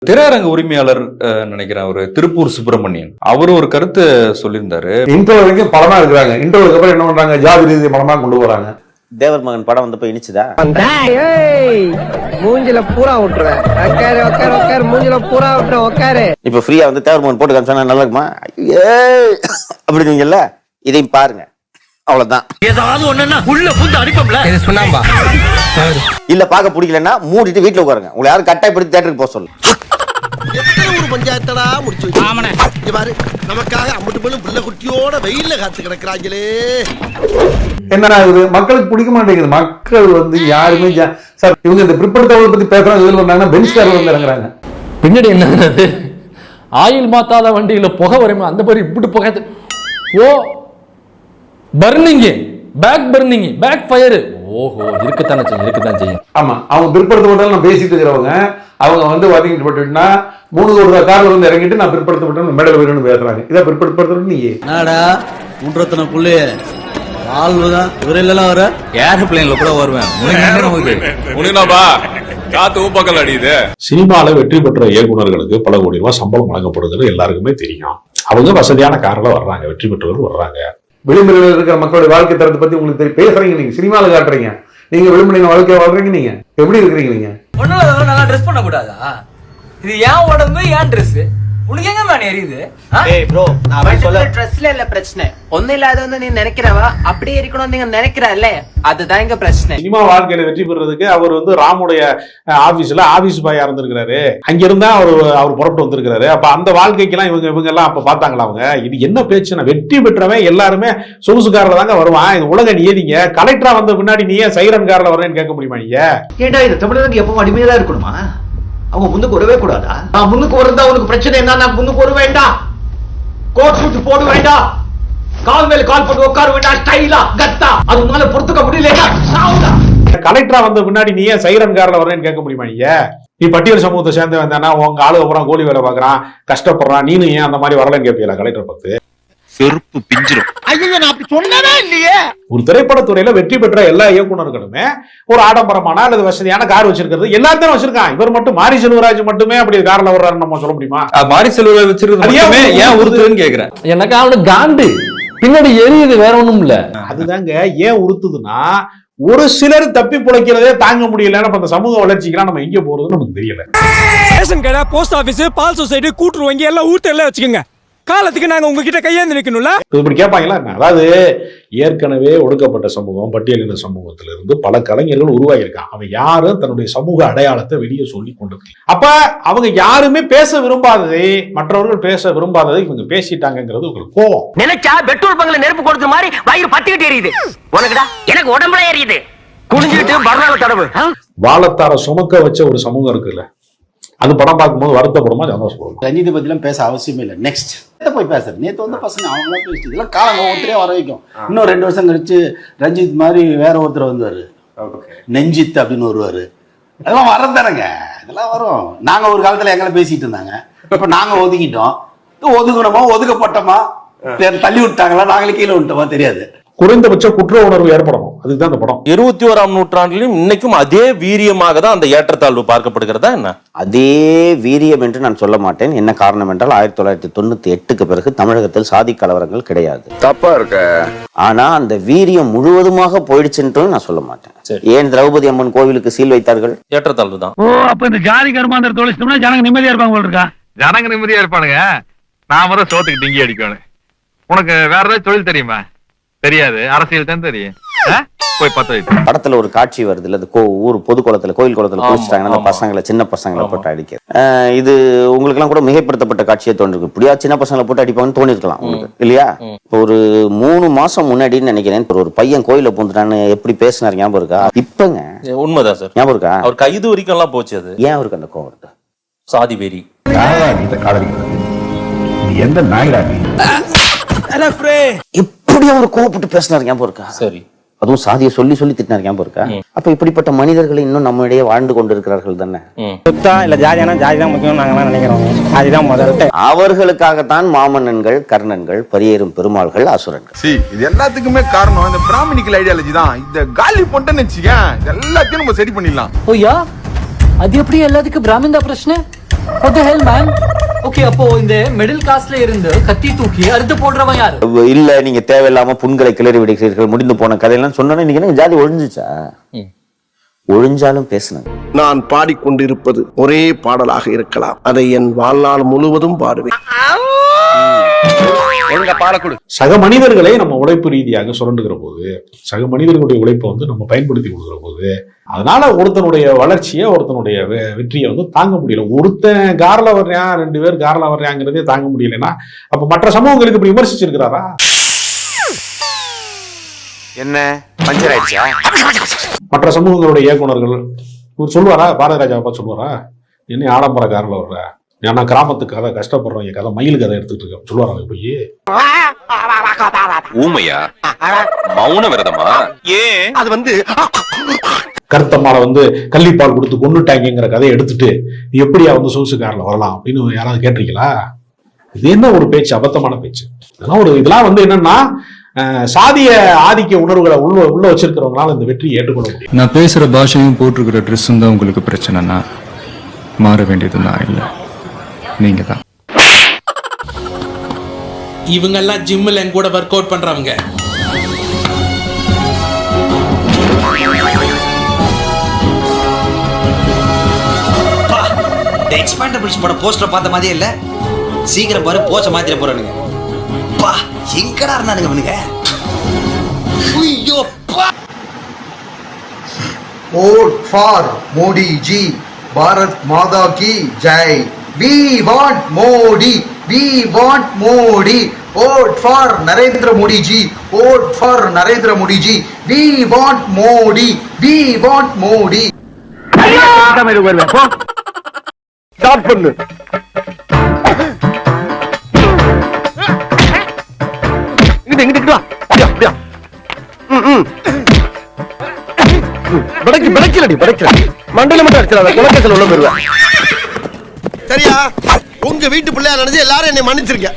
திரையரங்க உரிமையாளர் நினைக்கிறேன் ஒரு திருப்பூர் சுப்பிரமணியன் அவர் ஒரு கருத்து சொல்லியிருந்தாரு. இன்ட்ரோ வரைக்கும் படமா இருக்கிறாங்க, இன்ட்ரோவுக்கு அப்புறம் என்ன பண்றாங்க, ஜாதி ரீதி படமா கொண்டு போறாங்க. தேவர் மகன் படம் வந்து போய் இனிச்சுதா மூஞ்சில பூரா விட்டுறேன். மூஞ்சில பூரா விட்டுறேன். உட்காரு. இப்ப ஃப்ரீயா வந்து தேவர் மகன் போட்டு காமிச்சா நல்லா இருக்குமா? அப்படிங்கல்ல, இதையும் பாருங்க, அவ்வளவுதான். ஏதாவது ஒண்ணுன்னா உள்ள புந்து அடிப்போம்ல. இது சொன்னாம்பா. இல்ல பாக்க பிடிக்கலன்னா மூடிட்டு வீட்டுல உட்காருங்க. உங்களை யாரும் கட்டாயப்படுத்தி தியேட்டருக்கு போக சொல்லு. ஒரு பஞ்சாயத்தடா முடிச்சு வச்சு பாரு, நமக்காக அம்பட்டு பெண்ணும் பிள்ளை குட்டியோட வெயில்ல காத்து கிடக்குறாங்களே. என்ன ஆகுது, மக்களுக்கு பிடிக்க மாட்டேங்குது. மக்கள் வந்து யாருமே சார் இவங்க இந்த பிற்படுத்தவங்களை பத்தி பேசுறாங்க, இதுல வந்தாங்கன்னா பெஞ்ச் கார் வந்து இறங்குறாங்க. பின்னாடி என்னது ஆயில் மாத்தாத வண்டியில புகை வருமே அந்த மாதிரி இப்படி புகை. ஓ burning, back burning, back fire. ஓஹோ, இருக்கத்தானே செய்யும். ஆமா, அவங்க பிற்படுத்தப்பட்டாலும் நான் பேசிட்டு இருக்கிறவங்க அவங்க வந்து வாதிக்கிட்டு போட்டுனா 3 கோடி ரூபாய் கார்ல வந்து இறங்கிட்டு நான் பிற்படுத்தப்பட்டேன்னு மேடல் வேணும்னு பேசுறாங்க. இதை பிற்படுத்தப்பட்டு நீ என்னடா மூன்றத்தனை புள்ளி ஆள்தான் விரையில வர ஏரோப்ளேன்ல கூட வருவேன். சினிமால வெற்றி பெற்ற இயக்குநர்களுக்கு பல கோடி ரூபாய் சம்பளம் வழங்கப்படுகிறது எல்லாருக்குமே தெரியும். அவங்க வசதியான காரில் வர்றாங்க, வெற்றி பெற்றவர்கள் வர்றாங்க. விளிம்புகளில் இருக்கிற மக்களுடைய வாழ்க்கை தரத்தை பத்தி உங்களுக்கு தெரியும். பேசுறீங்க, நீங்க சினிமால காட்டுறீங்க, நீங்க விளிம்புகளின் வாழ்க்கையை வாழ்றீங்க. நீங்க எப்படி இருக்கிறீங்க? நீங்க ஒண்ணும் நல்லா ட்ரெஸ் பண்ண கூடாதா? இது ஏன் உடம்பு, ஏன் ட்ரெஸ்? உனக்கு எங்க மேன் எரியுது? ஏய் ப்ரோ, நான் சொல்ல ட்ரெஸ்ல இல்ல பிரச்சனை. ஒண்ணு இல்லாத வந்து நீ நினைக்கிறவா அப்படியே இருக்கணும் நீங்க நினைக்கிறல்ல, அதுதான் இங்க பிரச்சனை. சினிமா வாழ்க்கையில வெற்றி பெறதுக்கு அவர் வந்து ராமுடைய ஆபீஸ்ல ஆபீஸ் பாயா இருந்திருக்கிறாரு. அங்க இருந்தா அவர் புறப்பட்டு வந்திருக்கிறாரு. அப்ப அந்த வாழ்க்கைக்கெல்லாம் இவங்க எல்லாம் அப்ப பார்த்தாங்களா? அவங்க இது என்ன பேச்சுன்னா, வெற்றி பெற்றவன் எல்லாருமே சொகுசுக்காரில் தாங்க வருவான். இது உலக நியதிங்க. கலெக்டரா வந்த பின்னாடி நீ ஏன் சைரன் கார்ல வரேன்னு கேட்க முடியுமா? நீங்க ஏண்டா இந்த தமிழனுக்கு எப்பவும் அடிமையா இருக்கணுமா? அவங்க முன்னுக்கு வரவே கூடாதா? நான் முன்னுக்கு வரதா உனக்கு பிரச்சனை என்ன? நான் முன்னுக்கு வர வேண்டாம், கோட் சூட் போட வேண்டாம், கால் மேல கால் போட்டு உட்கார வேண்டாம், ஸ்டைலா கத்தா. அது உன்னால பொறுத்துக்க முடியலன்னா சாவுடா. கலெக்டரா வந்த பின்னாடி நீ ஏன் சைரன் கார்ல வரேன்னு கேட்க முடியுமா? நீ பட்டியல் சமூகத்தை சேர்ந்து வந்தானா உங்க ஆளு அப்புறம் கூலி வேலை பாக்குறான், கஷ்டப்படுறான், நீனு ஏன் அந்த மாதிரி வரலன்னு கேட்பீங்களா? கலெக்டர் பார்த்து செருப்பு பிஞ்சிரும். ஐயோ, நான் அப்படி சொன்னவே இல்லையே. ஒரு திரைப்படத்துறையில வெற்றி பெற்ற எல்லா இயக்குநர்களுமே ஒரு ஆடம்பரமான அல்லது வசதியான கார் வச்சிருக்கிறது எல்லாத்தையும் வச்சிருக்கான். இவர் மட்டும் மாரி செல்வராஜ் மட்டுமே அப்படி கார்ல வர்றாருன்னு நம்ம சொல்ல முடியுமா? மாரி செல்வராஜ் வச்சிருக்கிறது ஏன் உறுத்துதுன்னு கேக்குறேன். எனக்கு அவனுக்கு காண்டு பின்னாடி எரியுது, வேற ஒண்ணும் இல்ல. அதுதாங்க ஏன் உறுத்துதுன்னா, ஒரு சிலர் தப்பி பிழைக்கிறதே தாங்க முடியல. அந்த சமூக வளர்ச்சிக்கெல்லாம் நம்ம எங்க போறதுன்னு நமக்கு தெரியல. ரேஷன் கடை, போஸ்ட் ஆபீஸ், பால் சொசைட்டி, கூட்டுறவு வங்கி எல்லாம் ஊர்த்தெல்லாம் வச்சுக்கோங்க. காலத்துக்கு நாங்க உங்ககிட்ட கையேந்து நிக்கணும்ல. இப்படி கேட்பாங்களா? அதாவது ஏற்கனவே ஒடுக்கப்பட்ட சமூகம், பட்டியலின சமூகத்திலிருந்து பல கலைஞர்கள் உருவாகியிருக்கான். அவன் யாரும் தன்னுடைய சமூக அடையாளத்தை வெளியே சொல்லி கொண்டது. அப்ப அவங்க யாருமே பேச விரும்பாததை, மற்றவர்கள் பேச விரும்பாததை இவங்க பேசிட்டாங்கிறது உங்களுக்கு கோவம். நினைச்சா பெட்ரோல் பங்க்ல நெருப்பு கொடுத்த மாதிரி வயிறு பத்திக்கிட்டு எரியுது. உனக்குடா எனக்கு உடம்புல எரியுது. குனிஞ்சிட்டு பர்னால தடவு. வாழத்தார சுமக்க வச்ச ஒரு சமூகம் இருக்குல்ல, அது படம் பார்க்கும்போது வருத்தப்படுமா சந்தோஷப்படுமா? ரஞ்சித்தை பத்தி எல்லாம் பேச அவசியமே இல்லை. நெக்ஸ்ட் போய் பேசுறது. நேற்று வந்து பசங்க அவங்க பேசிட்டு இதெல்லாம் காலம் ஒருத்தரே வர வைக்கும். இன்னும் 2 வருஷம் கழிச்சு ரஞ்சித் மாதிரி வேற ஒருத்தர் வந்துவாரு, நெஞ்சித் அப்படின்னு வருவாரு. அதெல்லாம் வரதானுங்க, இதெல்லாம் வரும். நாங்க ஒரு காலத்துல எங்களை பேசிட்டு இருந்தாங்க, இப்ப நாங்க ஒதுக்கிட்டோம். ஒதுக்கணுமா, ஒதுக்கப்பட்டோமா, தள்ளி விட்டாங்களா, நாங்களே கீழே விட்டோமா தெரியாது. குறைந்தபட்ச குற்ற உணர்வு ஏற்படணும். அதுதான் அந்த படம். 21ஆம் நூற்றாண்டிலும் இன்னைக்கும் அதே வீரியமாக தான் அந்த ஏற்றத்தாழ்வு பார்க்கப்படுகிறதா என்ன? அதே வீரியம் என்று நான் சொல்ல மாட்டேன். என்ன காரணம் என்றால் 1998க்கு பிறகு தமிழகத்தில் சாதி கலவரங்கள் கிடையாது. தப்பா இருக்க. ஆனா அந்த வீரியம் முழுவதுமாக போயிடுச்சுன்னு நான் சொல்ல மாட்டேன். ஏன் திரௌபதி அம்மன் கோவிலுக்கு சீல் வைத்தார்கள்? ஏற்றத்தாழ்வு தான். ஓ, அப்ப இந்த ஜாதி கர்மாந்திர தொழிச்சோம்னா ஜனங்க நிம்மதியா இருப்பாங்க போல இருக்கா? ஜனங்க நிம்மதியா இருப்பானுங்க. நான் முறை சோத்துக்கு டிங்கி அடிக்கணும். உனக்கு வேற ஏதாவது தொழில் தெரியுமா? தெரியாது, அரசியல் தான் தெரியும். போய் படத்துல ஒரு காட்சி வருது இல்ல, ஊர் பொது குளத்துல, கோயில் குளத்துல குளிச்சுட்டாங்கன்னா அந்த பசங்களை, சின்ன பசங்களை போட்டு அடிக்கிறது. இது உங்களுக்கு எல்லாம் கூட மிகைப்படுத்தப்பட்ட காட்சியை தோன்றிருக்கு. இப்படியா சின்ன பசங்களை போட்டு அடிப்பாங்கன்னு தோணிருக்கலாம் உங்களுக்கு, இல்லையா? ஒரு 3 மாசம் முன்னாடின்னு நினைக்கிறேன், ஒரு பையன் கோயில பூந்துட்டான்னு எப்படி பேசினார் ஞாபகம் இருக்கா? இப்பங்க உண்மைதான் சார், ஞாபகம் இருக்கா? அவர் கைது வரைக்கும் எல்லாம் போச்சு. அது ஏன் அவருக்கு அந்த கோவம் இருக்கு? சாதி வெறி. எந்த நாயிராடி எப்படி அவர் கோவப்பட்டு பேசினார் ஞாபகம் இருக்கா? சரி, அதுவும் சாதியை சொல்லி சொல்லி திட்டினார் ஞாபகம் இருக்கா? அப்ப இப்படிப்பட்ட மனிதர்கள் இன்னும் நம்மிடையே வாழ்ந்து கொண்டிருக்கிறார்கள் தானே. இல்ல ஜாதினா ஜாதி தான் முக்கியம் நாங்க நினைக்கிறோம். அதுதான் முதல்ல. அவர்களுக்காகத்தான் மாமன்னன்கள், கர்ணன்கள், பரியேறும் பெருமாள்கள், அசுரன்கள். இது எல்லாத்துக்குமே காரணம் இந்த பிராமணிக்கல் ஐடியாலஜி தான். இந்த காலி போட்டேன்னு வச்சுக்க, எல்லாத்தையும் நம்ம சரி பண்ணிடலாம். ஓய்யா, அது எப்படி எல்லாத்துக்கும் பிராமின் தான் பிரச்சனை? What the hell, man? Okay, அப்போ இந்த மிடில் கிளாஸ்ல இருந்து கத்தி தூக்கி அறுத்து போடுறவன் யாரு? இல்ல நீங்க தேவையில்லாம புண்களை கிளறி விடுகிறீர்கள், முடிந்து போன கதையெல்லாம் சொன்னோன்னே இன்னைக்கு என்ன ஜாதி ஒழிஞ்சுச்சா? ஒழிஞ்சாலும் பேசுனேன். நான் பாடிக்கொண்டிருப்பது ஒரே பாடலாக இருக்கலாம், அதை என் வாழ்நாள் முழுவதும் பாடுவேன். சக மனிதர்களை நம்ம உழைப்பு ரீதியாக சுரண்டுகிற போது, சக மனிதர்களுடைய உழைப்பை வந்து நம்ம பயன்படுத்தி கொடுக்குற போது, அதனால ஒருத்தனுடைய வளர்ச்சியை, ஒருத்தனுடைய வெற்றியை வந்து தாங்க முடியல. ஒருத்தன் கார்ல வர்றான், 2 பேர் கார்ல வர்றாங்கிறதே தாங்க முடியலன்னா அப்ப மற்ற சமூகங்களுக்கு இப்படி விமர்சிச்சிருக்கிறாரா? என்ன பஞ்சர் ஆயிடுச்சா? மற்ற சமூகங்களுடைய இயக்குனர்கள் சொல்லுவாரா? பாரதிராஜாவை பார்த்து சொல்லுவாரா, என்ன ஆடம்பர கார்ல வர்ற, ஏன்னா கிராமத்து கதை, கஷ்டப்படுறோம் கதை, மயில் கதை எடுத்துட்டு இருக்க சொல்லுவாராங்க போய். ஊமையா? மௌன விரதமா? ஏன் அது வந்து கருத்தம்மாளை வந்து கள்ளிப்பால் கொடுத்து கொண்டுட்டாங்கிற கதையை எடுத்துட்டு எப்படியா வந்து சொகுசு கார்ல வரலாம் அப்படின்னு யாராவது கேட்டிருக்கீங்களா? இது என்ன ஒரு பேச்சு, அபத்தமான பேச்சு. இதெல்லாம் வந்து என்னன்னா சாதிய ஆதிக்க உணர்வுகளை உள்ள வச்சிருக்கிறவங்களால இந்த வெற்றியை ஏற்றுக்கொள்ள முடியும். நான் பேசுற பாஷையும் போட்டிருக்கிற ட்ரெஸ்ஸும் தான் உங்களுக்கு பிரச்சனைனா மாற வேண்டியது நான் இல்லை, நீங்க தான். இவங்க எல்லாம் ஜிம்ல என் கூட ஒர்க் அவுட் பண்றவங்க. எக்ஸ்பேண்டபிள்ஸ் பட போஸ்டர் பார்த்த மாதிரியே இல்ல, சீக்கிரம் பாரு போச்ச மாத்திர போறானுங்க. பா எங்கடா இருந்தானுங்க அவனுங்க? ஐயோ பா. Vote for Modi ji, Bharat Mata ki jai. We want Modi, we want Modi. Vote for Narendra Modi ji, vote for Narendra Modi ji. We want Modi, we want Modi. Start பண்ணு. இங்கிட்டு வா. அப்படியா படைக்கல மண்டல மட்டும் அடிச்சிடாத, குலக்கேசல் உள்ள போயிருவேன். சரியா? உங்க வீட்டு பிள்ளையா நினைச்சு எல்லாரும் என்னை மன்னிச்சிருக்க.